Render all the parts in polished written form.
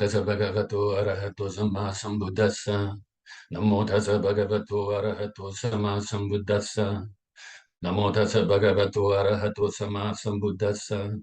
Tassa Bhagavato Arahato Samma Sambuddhassa. Namo Tassa Bhagavato Arahato Samma Sambuddhassa. Namo Tassa Bhagavato Arahato Samma Sambuddhassa.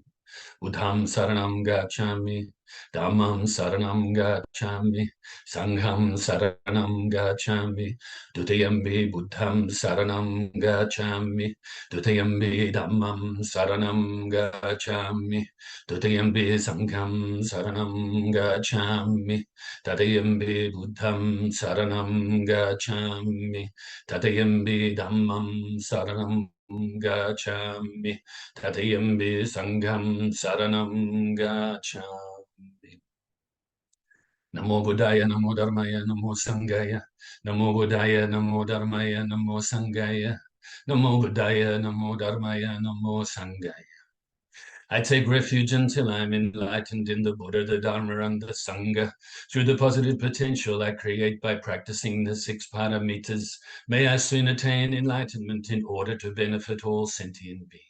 Buddham saranam gacchami, Dhammam saranam gacchami, Sangham saranam gacchami, Dutiyampi Buddham saranam gacchami, Dutiyampi Dhammam saranam gacchami, Dutiyampi Sangham saranam gacchami, Tatayampi Buddham saranam gacchami, Tatayampi Dhammam saranam gacchami, Tatayampi Sangham saranam gacchami. Namo Buddhaya, Namo Dharmaya, Namo Sanghaya. Namo Buddhaya, Namo Dharmaya, Namo Sanghaya. Namo Buddhaya, Namo Dharmaya, Namo Sanghaya. I take refuge until I'm enlightened in the Buddha, the Dharma, and the Sangha. Through the positive potential I create by practicing the 6 paramitas, may I soon attain enlightenment in order to benefit all sentient beings.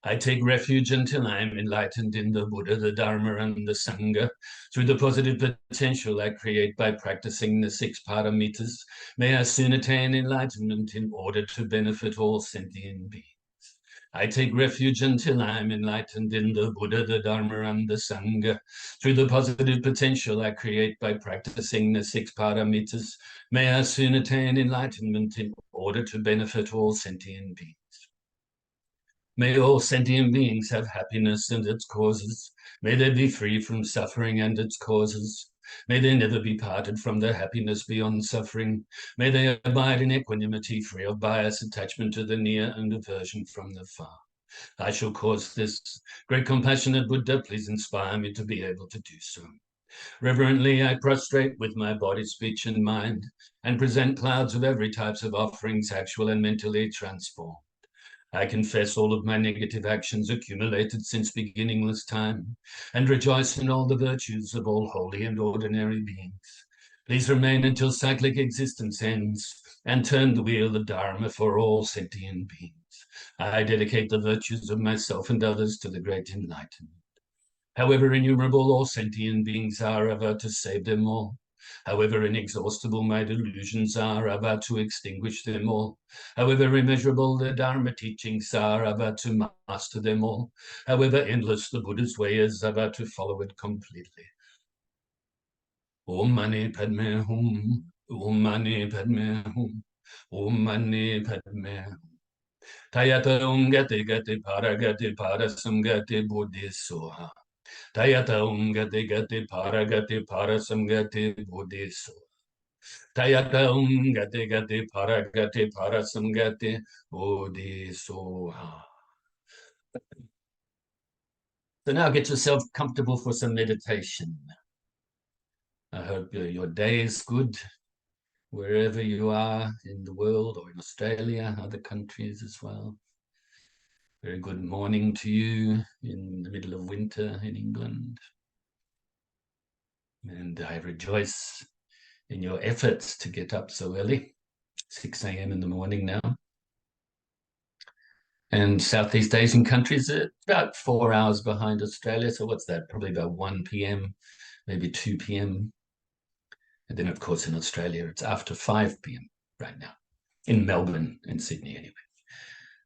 I take refuge until I am enlightened in the Buddha, the Dharma, and the Sangha. Through the positive potential I create by practicing the 6 paramitas, may I soon attain enlightenment in order to benefit all sentient beings. I take refuge until I am enlightened in the Buddha, the Dharma, and the Sangha. Through the positive potential I create by practicing the 6 paramitas, may I soon attain enlightenment in order to benefit all sentient beings. May all sentient beings have happiness and its causes. May they be free from suffering and its causes. May they never be parted from their happiness beyond suffering. May they abide in equanimity, free of bias, attachment to the near, and aversion from the far. I shall cause this. Great compassionate Buddha, please inspire me to be able to do so. Reverently, I prostrate with my body, speech, and mind, and present clouds of every type of offerings, actual and mentally transformed. I confess all of my negative actions accumulated since beginningless time, and rejoice in all the virtues of all holy and ordinary beings. Please remain until cyclic existence ends, and turn the wheel of Dharma for all sentient beings. I dedicate the virtues of myself and others to the great enlightenment. However innumerable all sentient beings are, I vow to save them all. However inexhaustible my delusions are, I vow to extinguish them all. However immeasurable the Dharma teachings are, I vow to master them all. However endless the Buddha's way is, I vow to follow it completely. Om Mani Padme Hum, Om Mani Padme Hum, Om Mani Padme Hum. Tayata Gati Gati Paragati Parasamgati Buddhisoha. Tayata Gati Gati Paragati Parasamgati Buddhisoha. Tayata Gati Gati Paragati Parasamgati Buddhisoha. So now get yourself comfortable for some meditation. I hope your day is good, wherever you are in the world or in Australia, other countries as well. Very good morning to you in the middle of winter in England. And I rejoice in your efforts to get up so early, 6 a.m. in the morning now. And Southeast Asian countries are about 4 hours behind Australia. So what's that? Probably about 1 p.m., maybe 2 p.m. And then, of course, in Australia, it's after 5 p.m. right now, in Melbourne and Sydney anyway.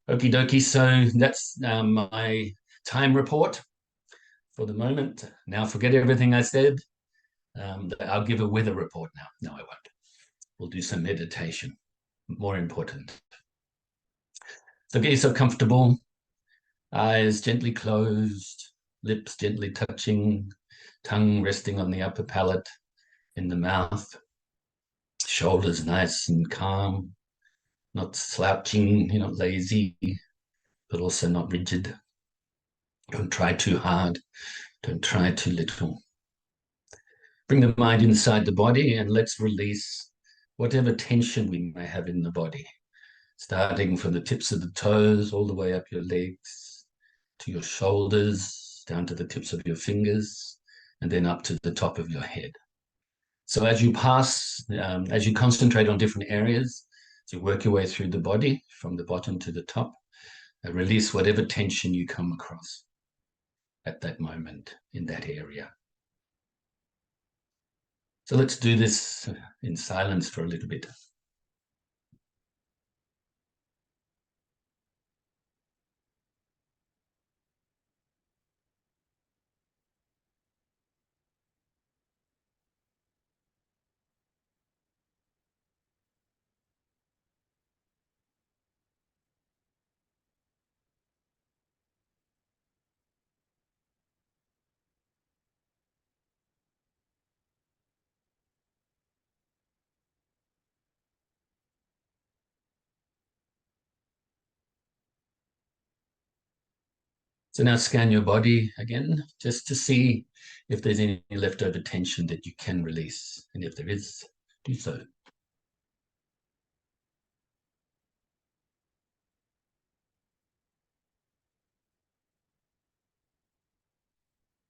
Okie dokie, so that's my time report for the moment. Now forget everything I said. I'll give a weather report now. No, I won't. We'll do some meditation, more important. So get yourself comfortable, eyes gently closed, lips gently touching, tongue resting on the upper palate, in the mouth, shoulders nice and calm, not slouching, you're not lazy, but also not rigid. Don't try too hard, don't try too little. Bring the mind inside the body and let's release whatever tension we may have in the body, starting from the tips of the toes all the way up your legs, to your shoulders, down to the tips of your fingers, and then up to the top of your head. So as you pass, as you concentrate on different areas, as you work your way through the body from the bottom to the top, release whatever tension you come across at that moment in that area. So let's do this in silence for a little bit. So now scan your body again, just to see if there's any leftover tension that you can release. And if there is, do so.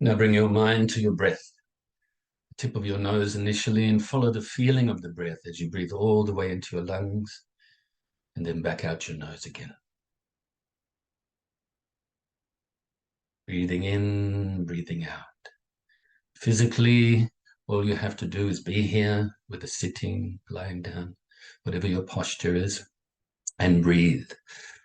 Now bring your mind to your breath, tip of your nose initially, and follow the feeling of the breath as you breathe all the way into your lungs and then back out your nose again. Breathing in, breathing out. Physically, all you have to do is be here, whether sitting, lying down, whatever your posture is, and breathe.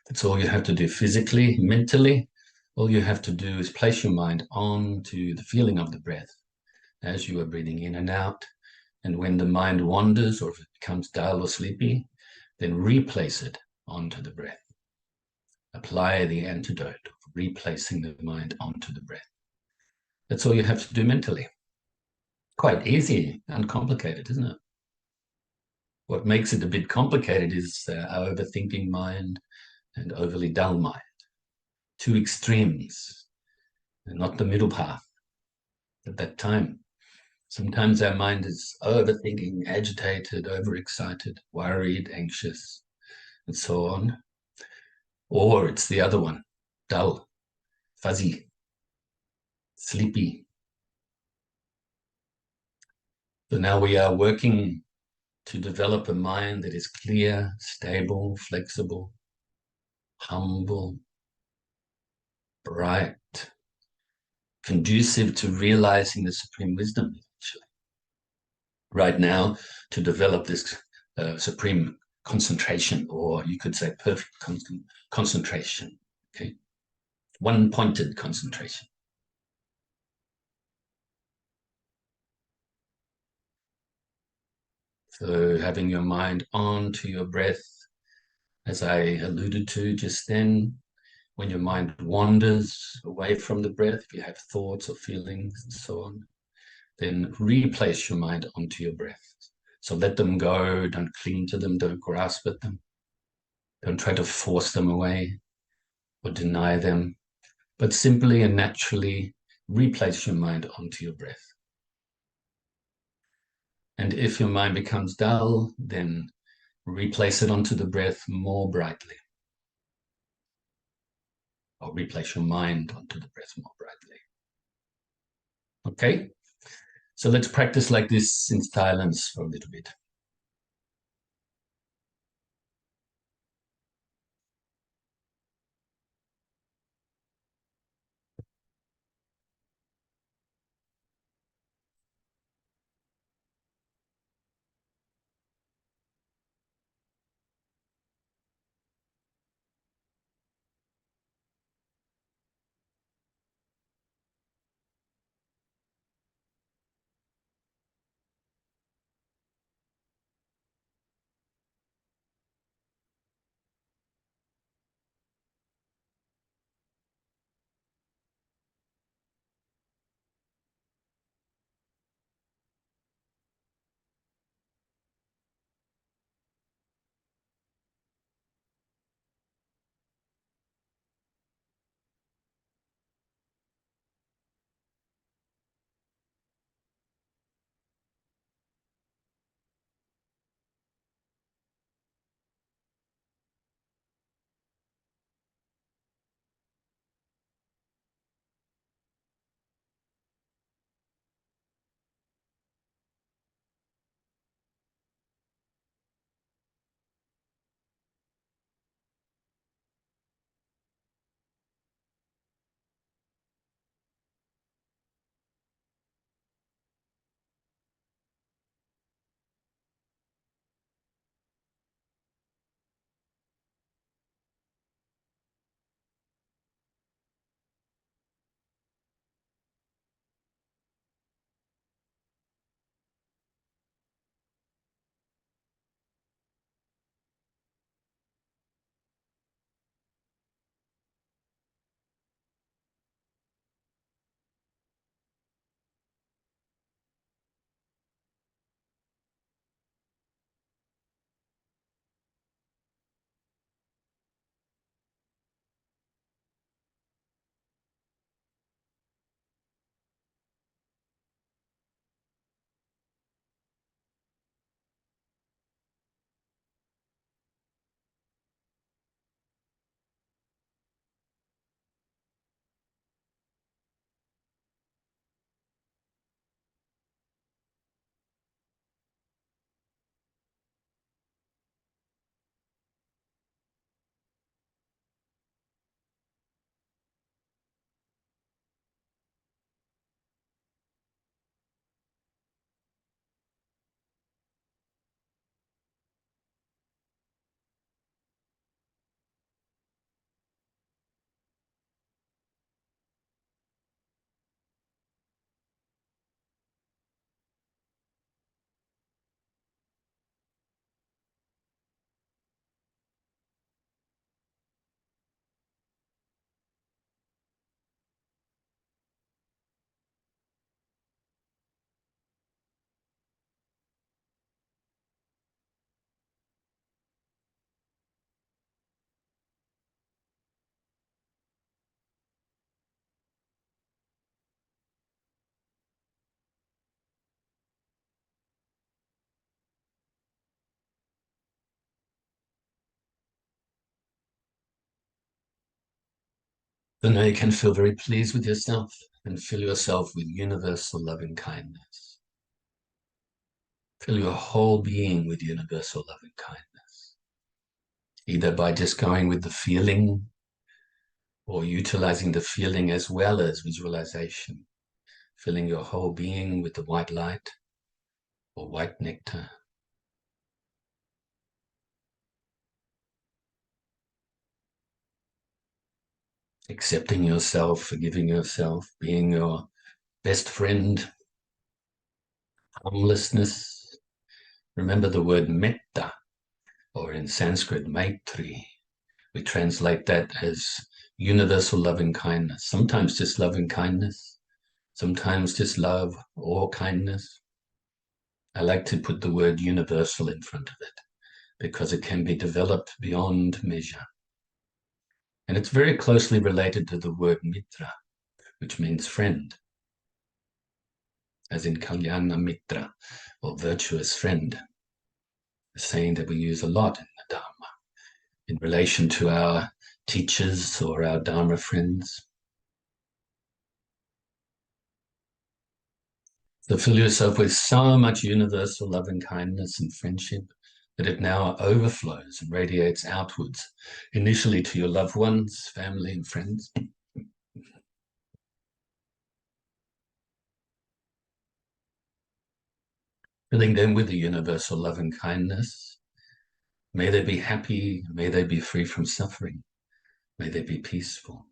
That's all you have to do physically. Mentally, all you have to do is place your mind onto the feeling of the breath as you are breathing in and out. And when the mind wanders or if it becomes dull or sleepy, then replace it onto the breath. Apply the antidote of replacing the mind onto the breath. That's all you have to do mentally. Quite easy, uncomplicated, isn't it? What makes it a bit complicated is our overthinking mind and overly dull mind. Two extremes, and not the middle path at that time. Sometimes our mind is overthinking, agitated, overexcited, worried, anxious, and so on. Or it's the other one, dull, fuzzy, sleepy. So now we are working to develop a mind that is clear, stable, flexible, humble, bright, conducive to realizing the supreme wisdom, actually. Right now, to develop this supreme concentration, or you could say perfect concentration, okay? One-pointed concentration. So having your mind on to your breath, as I alluded to just then, when your mind wanders away from the breath, if you have thoughts or feelings and so on, then replace your mind onto your breath. So let them go, don't cling to them, don't grasp at them, don't try to force them away or deny them, but simply and naturally replace your mind onto your breath. And if your mind becomes dull, then replace it onto the breath more brightly. Or replace your mind onto the breath more brightly. Okay? So let's practice like this in silence for a little bit. So now you can feel very pleased with yourself and fill yourself with universal loving kindness. Fill your whole being with universal loving kindness, either by just going with the feeling or utilizing the feeling as well as visualization, filling your whole being with the white light or white nectar. Accepting yourself, forgiving yourself, being your best friend, harmlessness. Remember the word metta, or in Sanskrit, maitri. We translate that as universal loving kindness. Sometimes just loving kindness, sometimes just love or kindness. I like to put the word universal in front of it because it can be developed beyond measure. And it's very closely related to the word mitra, which means friend, as in kalyana mitra, or virtuous friend, a saying that we use a lot in the Dharma in relation to our teachers or our Dharma friends. So fill yourself with so much universal love and kindness and friendship that it now overflows and radiates outwards, initially to your loved ones, family, and friends. Filling them with the universal love and kindness. May they be happy, may they be free from suffering, may they be peaceful.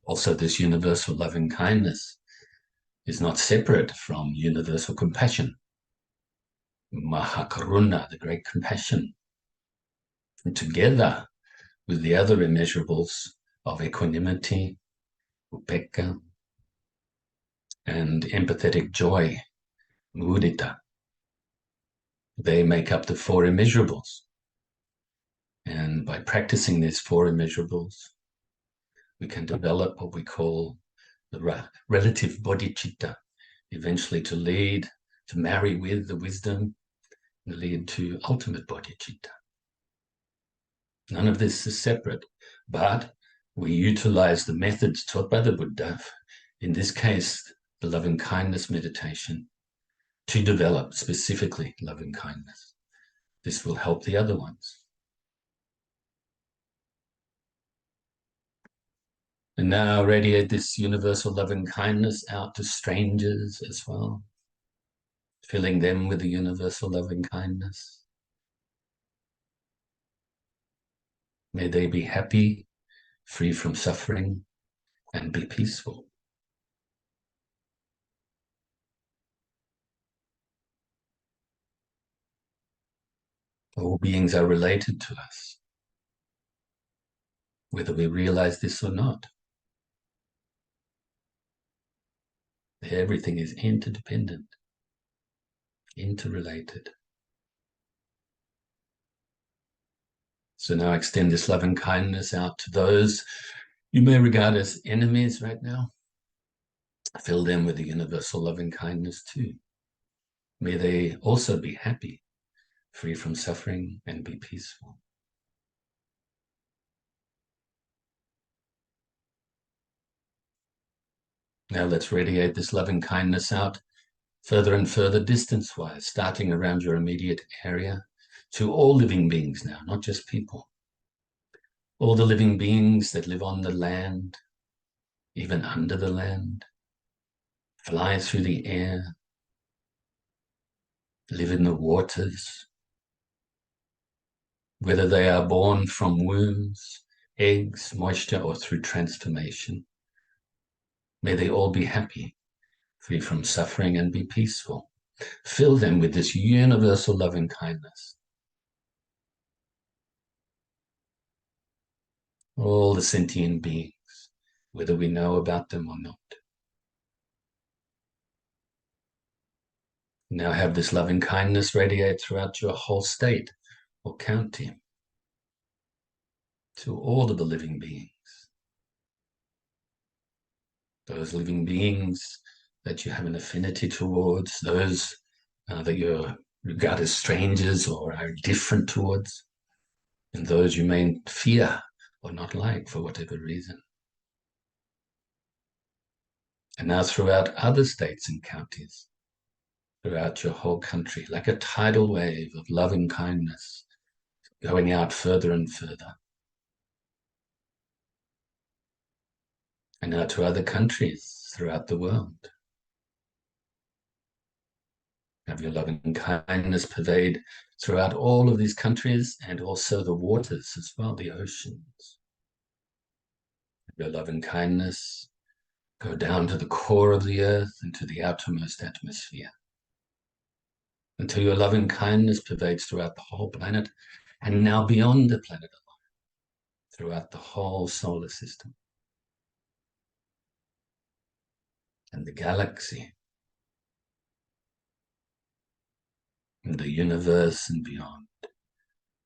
Also, this universal loving kindness is not separate from universal compassion. Mahakaruna, the great compassion. And together with the other immeasurables of equanimity, upekkha, and empathetic joy, mudita, they make up the four immeasurables. And by practicing these four immeasurables, we can develop what we call the relative bodhicitta, eventually to marry with the wisdom, and lead to ultimate bodhicitta. None of this is separate, but we utilize the methods taught by the Buddha, in this case, the loving kindness meditation, to develop specifically loving kindness. This will help the other ones. And now radiate this universal loving kindness out to strangers as well, filling them with the universal loving kindness. May they be happy, free from suffering, and be peaceful. All beings are related to us, whether we realize this or not. Everything is interdependent, interrelated. So now extend this love and kindness out to those you may regard as enemies right now. Fill them with the universal loving kindness too. May they also be happy, free from suffering, and be peaceful. Now let's radiate this loving kindness out further and further distance-wise, starting around your immediate area, to all living beings now, not just people. All the living beings that live on the land, even under the land, fly through the air, live in the waters, whether they are born from wombs, eggs, moisture, or through transformation. May they all be happy, free from suffering, and be peaceful. Fill them with this universal loving kindness. All the sentient beings, whether we know about them or not. Now have this loving kindness radiate throughout your whole state or county, to all of the living beings. Those living beings that you have an affinity towards, those that you regard as strangers or are different towards, and those you may fear or not like for whatever reason. And now throughout other states and counties, throughout your whole country, like a tidal wave of loving kindness, going out further and further. And now to other countries throughout the world. Have your loving kindness pervade throughout all of these countries and also the waters as well, the oceans. Have your loving kindness go down to the core of the earth and to the outermost atmosphere, until your loving kindness pervades throughout the whole planet and now beyond the planet alone, throughout the whole solar system and the galaxy and the universe and beyond.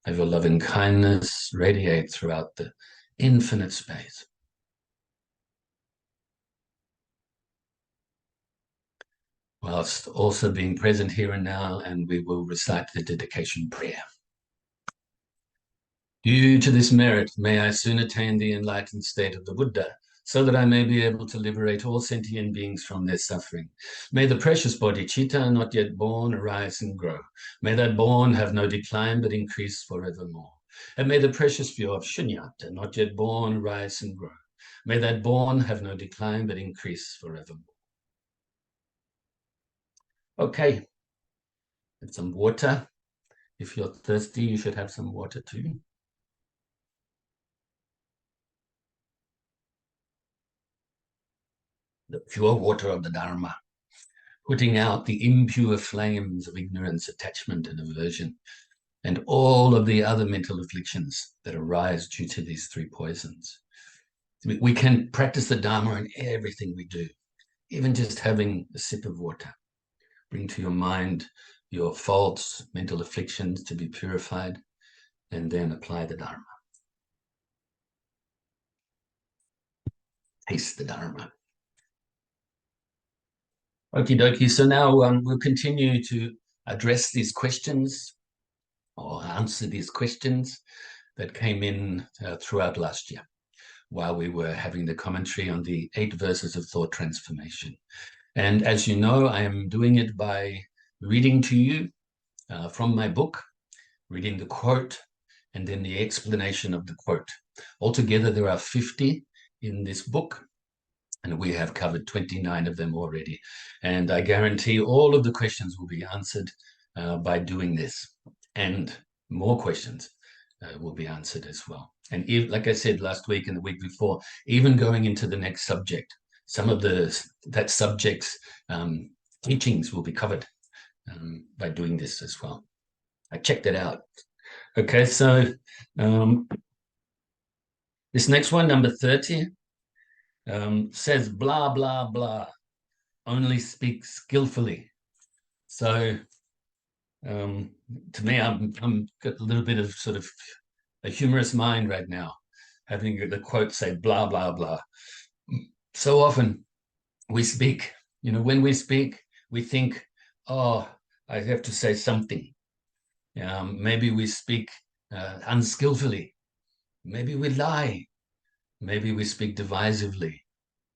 Have your loving kindness radiate throughout the infinite space. Whilst also being present here and now, and we will recite the dedication prayer. Due to this merit, may I soon attain the enlightened state of the Buddha, so that I may be able to liberate all sentient beings from their suffering. May the precious bodhicitta not yet born arise and grow. May that born have no decline but increase forevermore. And may the precious view of shunyata, not yet born, rise and grow. May that born have no decline but increase forevermore. Okay, and some water. If you're thirsty, you should have some water too. The pure water of the Dharma, putting out the impure flames of ignorance, attachment, and aversion, and all of the other mental afflictions that arise due to these three poisons. We can practice the Dharma in everything we do, even just having a sip of water. Bring to your mind your faults, mental afflictions to be purified, and then apply the Dharma. Taste the Dharma. Okie dokie. So now we'll continue to address these questions or answer these questions that came in throughout last year while we were having the commentary on the 8 verses of thought transformation. And as you know, I am doing it by reading to you from my book, reading the quote, and then the explanation of the quote. Altogether, there are 50 in this book, and we have covered 29 of them already. And I guarantee all of the questions will be answered by doing this, and more questions will be answered as well. And if, like I said last week and the week before, even going into the next subject, some of that subject's teachings will be covered by doing this as well. I checked it out. Okay, so this next one, number 30, says blah, blah, blah, only speak skillfully. So to me, I'm got a little bit of sort of a humorous mind right now, having the quote say blah, blah, blah. So often we speak, when we speak, we think, oh, I have to say something. Maybe we speak unskillfully. Maybe we lie. Maybe we speak divisively,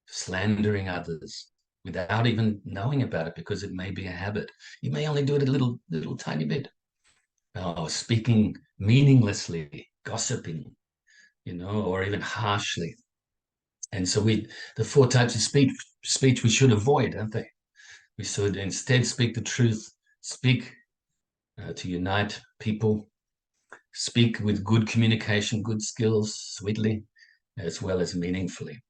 slandering others without even knowing about it, because it may be a habit. You may only do it a little tiny bit. Speaking meaninglessly, gossiping, or even harshly. And so the 4 types of speech we should avoid, aren't they? We should instead speak the truth, speak to unite people, speak with good communication, good skills, sweetly, as well as meaningfully.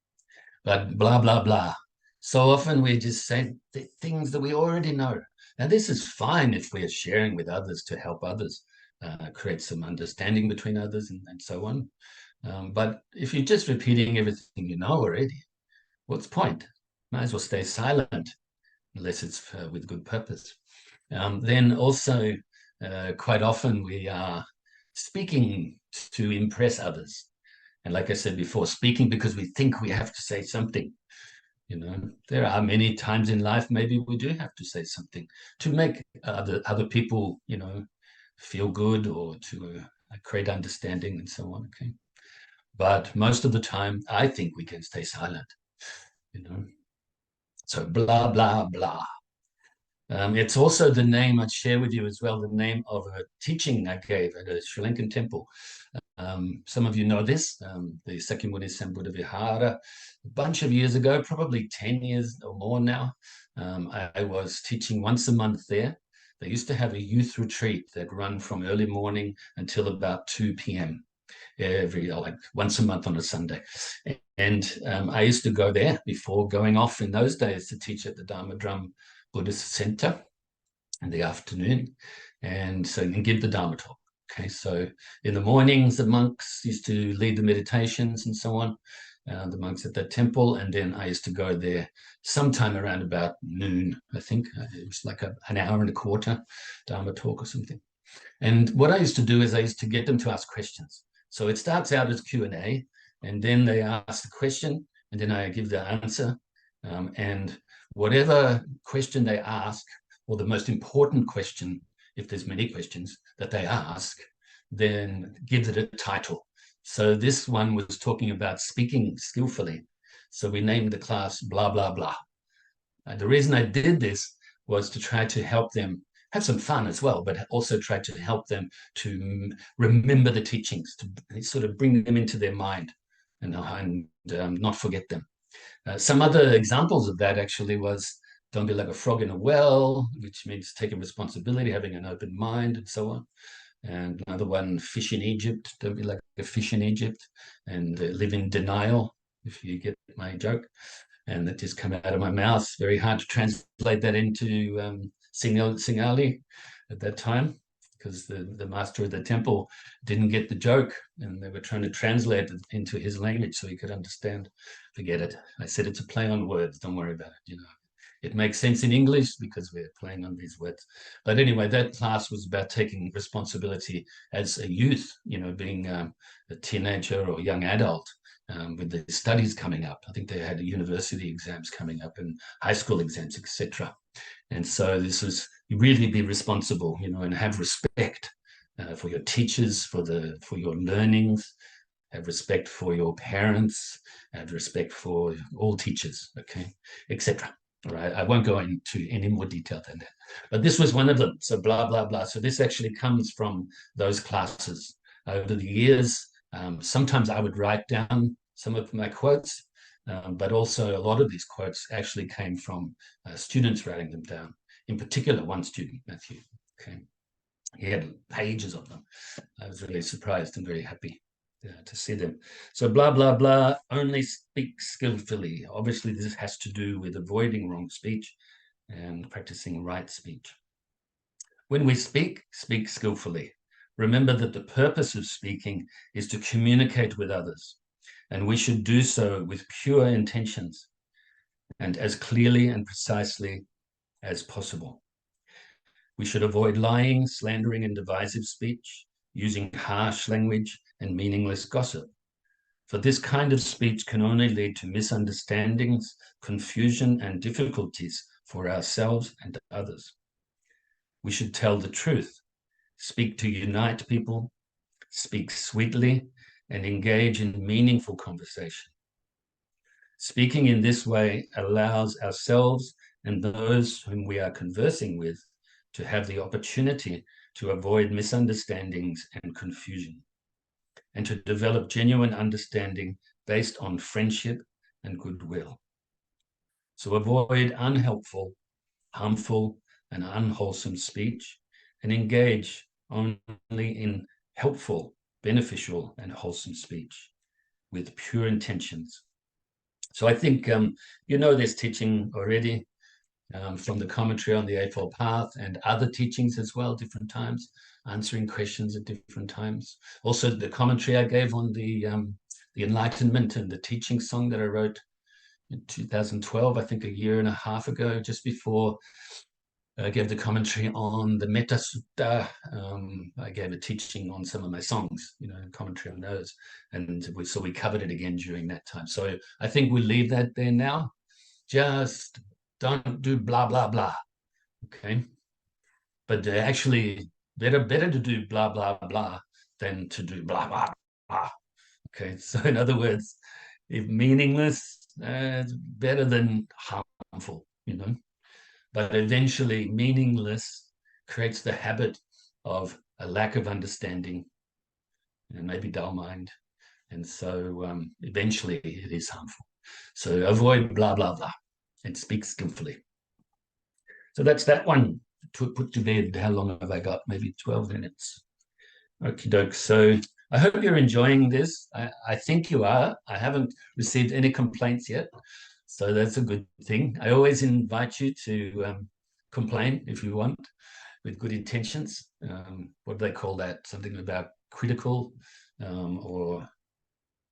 But blah, blah, blah. So often we just say the things that we already know. Now, this is fine if we are sharing with others to help others, create some understanding between others and so on. But if you're just repeating everything you know already, what's the point? Might as well stay silent, unless it's with good purpose. Then also, quite often we are speaking to impress others. And like I said before, speaking because we think we have to say something. You know, there are many times in life maybe we do have to say something to make other people, you know, feel good, or to create understanding and so on. Okay, but most of the time, I think we can stay silent. You know, so blah blah blah. It's also the name I'd share with you as well, the name of a teaching I gave at a Sri Lankan temple. Some of you know this, the Sakyamuni Sambuddha Vihara, a bunch of years ago, probably 10 years or more now. I was teaching once a month there. They used to have a youth retreat that run from early morning until about 2 p.m. like once a month on a Sunday. And I used to go there before going off in those days to teach at the Dharma Buddhist Center in the afternoon, and so you can give the Dharma talk. Okay, so in the mornings, the monks used to lead the meditations and so on, the monks at that temple, and then I used to go there sometime around about noon, I think. It was like an hour and a quarter Dharma talk or something. And what I used to do is I used to get them to ask questions. So it starts out as Q&A, and then they ask the question, and then I give the answer. And whatever question they ask, or the most important question, if there's many questions that they ask, then gives it a title. So this one was talking about speaking skillfully. So we named the class blah, blah, blah. And the reason I did this was to try to help them have some fun as well, but also try to help them to remember the teachings, to sort of bring them into their mind and not forget them. Some other examples of that actually was don't be like a frog in a well, which means taking responsibility, having an open mind, and so on. And another one, fish in Egypt, don't be like a fish in Egypt, and live in denial, if you get my joke. And that just came out of my mouth. Very hard to translate that into Singali at that time, because the master of the temple didn't get the joke, and they were trying to translate it into his language so he could understand. Forget it. I said it's a play on words. Don't worry about it. You know, it makes sense in English because we're playing on these words. But anyway, that class was about taking responsibility as a youth, you know, being a teenager or young adult, with the studies coming up. I think they had university exams coming up and high school exams, etc. And so this was, you really be responsible, you know, and have respect for your teachers, for your learnings, have respect for your parents, have respect for all teachers, okay, etc. All right, I won't go into any more detail than that. But this was one of them. So blah, blah, blah. So this actually comes from those classes. Over the years, sometimes I would write down some of my quotes, but also a lot of these quotes actually came from students writing them down. In particular, one student, Matthew, okay, he had pages of them. I was really surprised and very happy to see them. So blah, blah, blah, only speak skillfully. Obviously, this has to do with avoiding wrong speech and practicing right speech. When we speak, speak skillfully. Remember that the purpose of speaking is to communicate with others, and we should do so with pure intentions and as clearly and precisely as possible. We should avoid lying, slandering, and divisive speech, using harsh language and meaningless gossip. For this kind of speech can only lead to misunderstandings, confusion, and difficulties for ourselves and others. We should tell the truth, speak to unite people, speak sweetly, and engage in meaningful conversation. Speaking in this way allows ourselves and those whom we are conversing with to have the opportunity to avoid misunderstandings and confusion, and to develop genuine understanding based on friendship and goodwill. So avoid unhelpful, harmful, and unwholesome speech, and engage only in helpful, beneficial, and wholesome speech with pure intentions. So I think you know this teaching already from the commentary on the Eightfold Path and other teachings as well, different times, answering questions at different times. Also, the commentary I gave on the Enlightenment and the teaching song that I wrote in 2012, I think a year and a half ago, just before I gave the commentary on the Metta Sutta. I gave a teaching on some of my songs, you know, commentary on those. And so we covered it again during that time. So I think we'll leave that there now. just don't do blah, blah, blah, okay? But actually, better to do blah, blah, blah than to do blah, blah, blah, okay? So in other words, if meaningless, it's better than harmful, you know? But eventually, meaningless creates the habit of a lack of understanding and maybe dull mind. And so eventually it is harmful. So avoid blah, blah, blah, and speak skillfully. So that's that one to put to bed. How long have I got? Maybe 12 minutes. Okie doke. So I hope you're enjoying this. I think you are. I haven't received any complaints yet. So that's a good thing. I always invite you to complain if you want, with good intentions. What do they call that? Something about critical or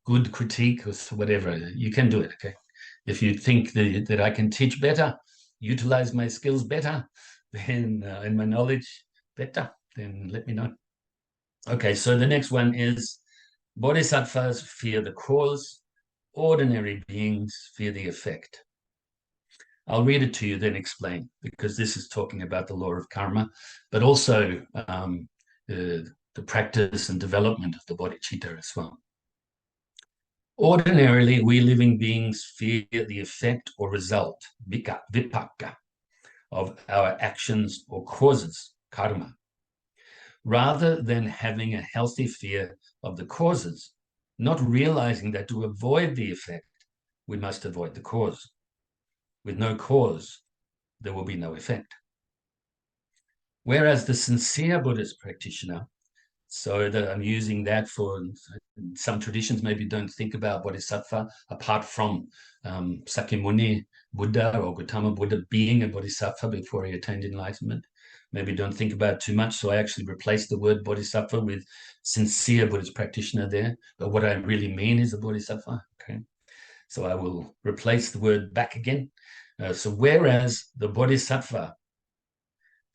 good critique or whatever. You can do it, okay? If you think that I can teach better, utilize my skills better, then and my knowledge better, then let me know. Okay, so the next one is bodhisattvas fear the cause, ordinary beings fear the effect. I'll read it to you, then explain, because this is talking about the law of karma, but also the practice and development of the bodhicitta as well. Ordinarily, we living beings fear the effect or result, vipaka, of our actions or causes, karma, rather than having a healthy fear of the causes, not realizing that to avoid the effect, we must avoid the cause. With no cause, there will be no effect. Whereas the sincere Buddhist practitioner, so that I'm using that for some traditions, maybe don't think about bodhisattva apart from Sakyamuni Buddha or Gautama Buddha being a bodhisattva before he attained enlightenment. Maybe don't think about it too much. So I actually replaced the word bodhisattva with sincere Buddhist practitioner there. But what I really mean is a bodhisattva. Okay. So I will replace the word back again. So whereas the bodhisattva,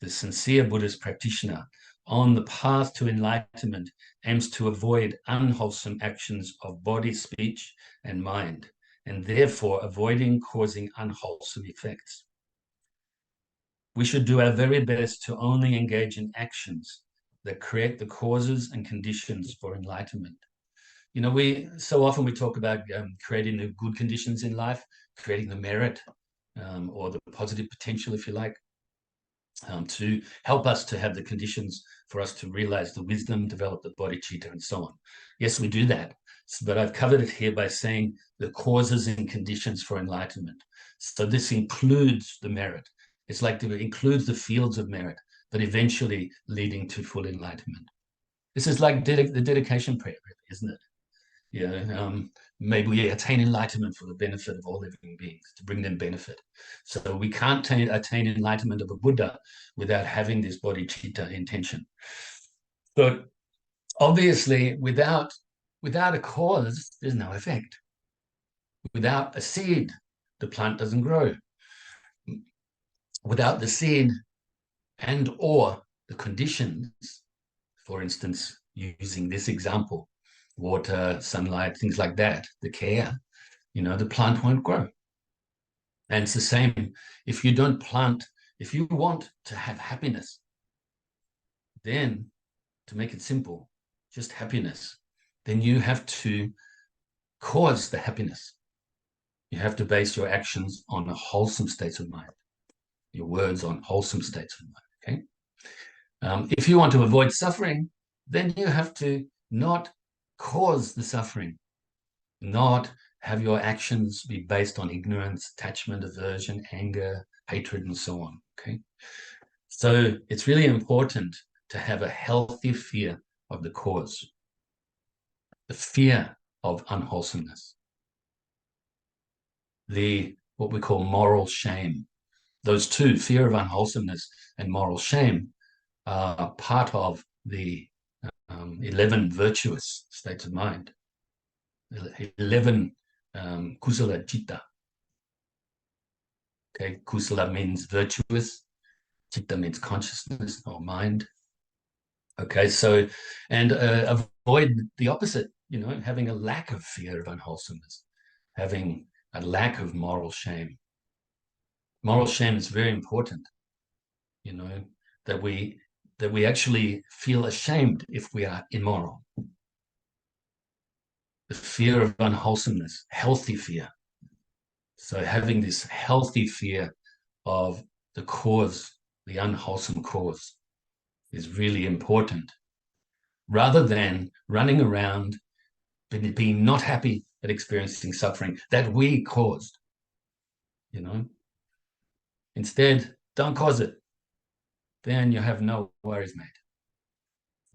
the sincere Buddhist practitioner, on the path to enlightenment aims to avoid unwholesome actions of body, speech, and mind, and therefore avoiding causing unwholesome effects. We should do our very best to only engage in actions that create the causes and conditions for enlightenment. You know, so often we talk about creating the good conditions in life, creating the merit or the positive potential, if you like, to help us to have the conditions for us to realize the wisdom, develop the bodhicitta, and so on. Yes, we do that, but I've covered it here by saying the causes and conditions for enlightenment. So this includes the merit. It's like it includes the fields of merit, but eventually leading to full enlightenment. This is like the dedication prayer, really, isn't it? Yeah, maybe we attain enlightenment for the benefit of all living beings, to bring them benefit. So we can't attain enlightenment of a Buddha without having this bodhicitta intention. But obviously, without a cause, there's no effect. Without a seed, the plant doesn't grow. Without the seed and or the conditions, for instance, using this example, water, sunlight, things like that, the care, the plant won't grow. And it's the same if you don't plant, if you want to have happiness, then to make it simple, just happiness, then you have to cause the happiness. You have to base your actions on a wholesome state of mind, your words on wholesome states of mind, okay? If you want to avoid suffering, then you have to not cause the suffering, not have your actions be based on ignorance, attachment, aversion, anger, hatred, and so on, okay? So it's really important to have a healthy fear of the cause, the fear of unwholesomeness, what we call moral shame. Those two, fear of unwholesomeness and moral shame, are part of the 11 virtuous states of mind, 11 kusala citta. Okay, kusala means virtuous, citta means consciousness or mind. Okay, so, and avoid the opposite, having a lack of fear of unwholesomeness, having a lack of moral shame. Moral shame is very important, you know, that we actually feel ashamed if we are immoral. The fear of unwholesomeness, healthy fear. So having this healthy fear of the cause, the unwholesome cause, is really important, rather than running around being not happy at experiencing suffering that we caused, you know. Instead, don't cause it. Then you have no worries, mate.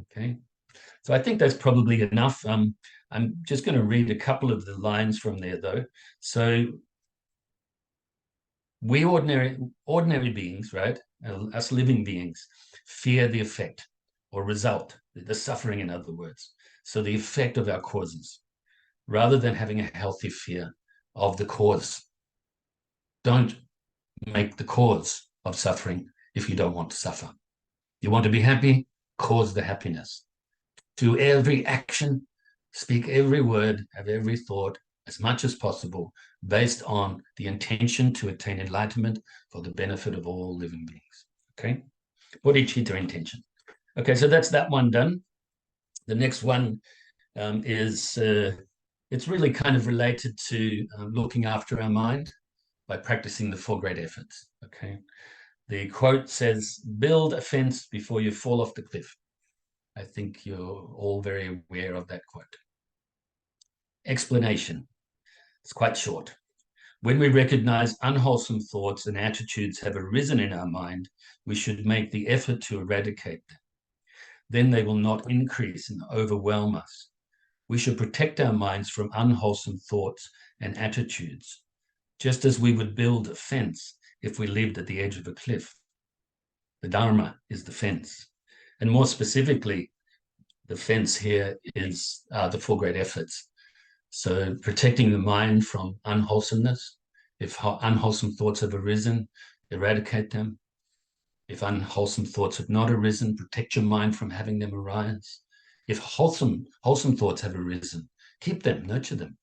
Okay. So I think that's probably enough. I'm just going to read a couple of the lines from there, though. So we ordinary beings, right? Us living beings, fear the effect or result, the suffering, in other words. So the effect of our causes, rather than having a healthy fear of the cause. Don't make the cause of suffering if you don't want to suffer. You want to be happy, cause the happiness. Do every action, speak every word, have every thought as much as possible based on the intention to attain enlightenment for the benefit of all living beings. Okay? Bodhicitta intention. Okay, so that's that one done. The next one is, it's really kind of related to looking after our mind by practicing the four great efforts. Okay? The quote says, build a fence before you fall off the cliff. I think you're all very aware of that quote. Explanation. It's quite short. When we recognize unwholesome thoughts and attitudes have arisen in our mind, we should make the effort to eradicate them. Then they will not increase and overwhelm us. We should protect our minds from unwholesome thoughts and attitudes, just as we would build a fence if we lived at the edge of a cliff. The Dharma is the fence. And more specifically, the fence here is the four great efforts. So protecting the mind from unwholesomeness. If unwholesome thoughts have arisen, eradicate them. If unwholesome thoughts have not arisen, protect your mind from having them arise. If wholesome thoughts have arisen, keep them, nurture them.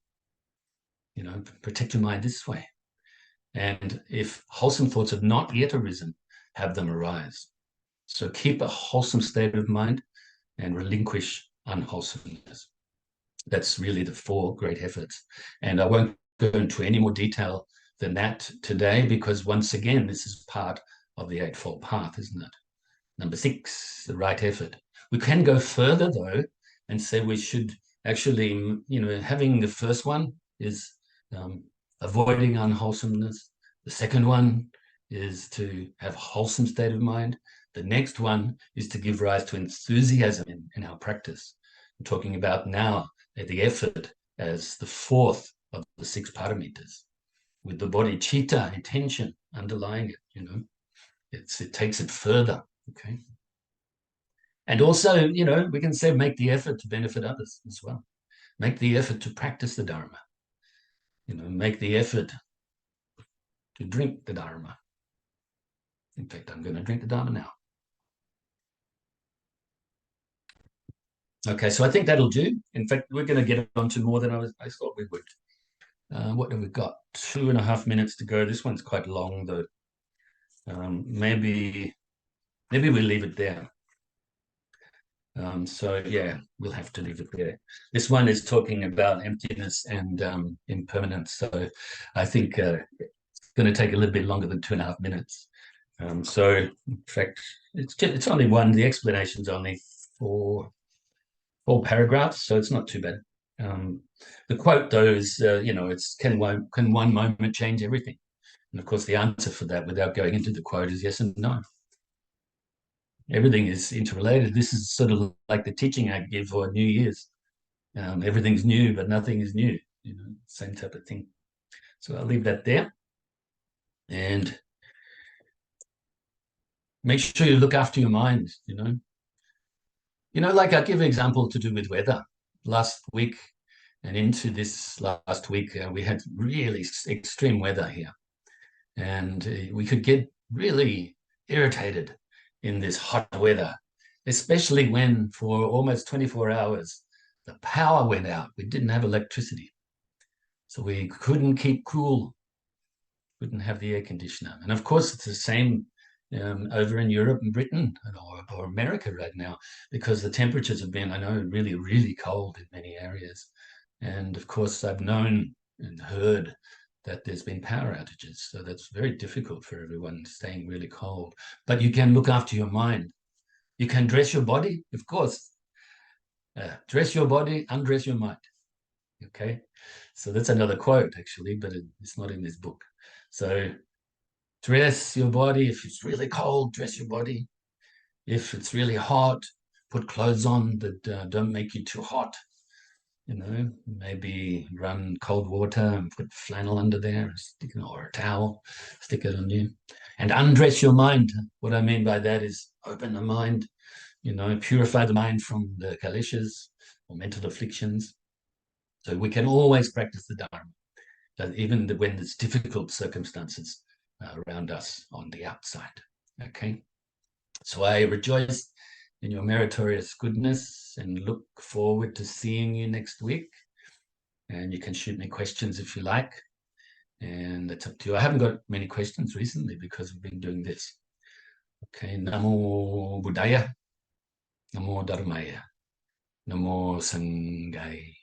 You know, protect your mind this way. And if wholesome thoughts have not yet arisen, have them arise. So keep a wholesome state of mind and relinquish unwholesomeness. That's really the four great efforts. And I won't go into any more detail than that today, because once again, this is part of the Eightfold Path, isn't it? Number 6, the right effort. We can go further, though, and say we should actually, you know, having the first one is avoiding unwholesomeness. The second one is to have wholesome state of mind. The next one is to give rise to enthusiasm in our practice. I'm talking about now the effort as the fourth of the 6 paramitas, with the bodhicitta intention underlying it. You know, it takes it further. Okay. And also, you know, we can say make the effort to benefit others as well. Make the effort to practice the Dharma. You know, make the effort to drink the Dharma. In fact, I'm going to drink the Dharma now. Okay, so I think that'll do. In fact, we're going to get onto more than I thought we would. What have we got? 2.5 minutes to go. This one's quite long, though. Maybe we leave it there. So yeah, we'll have to leave it there. This one is talking about emptiness and impermanence. So I think it's going to take a little bit longer than 2.5 minutes. So in fact, it's only one. The explanation's only four paragraphs, so it's not too bad. The quote, though, is you know, it's can one moment change everything? And of course, the answer for that, without going into the quote, is yes and no. Everything is interrelated. This is sort of like the teaching I give for New Year's. Everything's new, but nothing is new. You know, same type of thing. So I'll leave that there. And make sure you look after your mind, you know. You know, like I'll give an example to do with weather. Last week and into this last week, we had really extreme weather here. And we could get really irritated in this hot weather, especially when for almost 24 hours, the power went out. We didn't have electricity. So we couldn't keep cool. wouldn't have the air conditioner. And of course, it's the same over in Europe and Britain or America right now, because the temperatures have been, I know, really, really cold in many areas. And of course, I've known and heard that there's been power outages. So that's very difficult for everyone staying really cold. But you can look after your mind. You can dress your body, of course. Dress your body, undress your mind. Okay, so that's another quote actually, but it's not in this book. So dress your body. If it's really cold, dress your body. If it's really hot, put clothes on that don't make you too hot. You know, maybe run cold water and put flannel under there, or a towel, stick it on you. And undress your mind. What I mean by that is open the mind, you know, purify the mind from the kaleshas or mental afflictions. So we can always practice the Dharma, even when there's difficult circumstances around us on the outside. Okay, so I rejoice in your meritorious goodness and look forward to seeing you next week. And you can shoot me questions if you like, and it's up to you. I haven't got many questions recently because we've been doing this. Okay, Namo Buddhaya, Namo Dharmaya, Namo Sanghaya.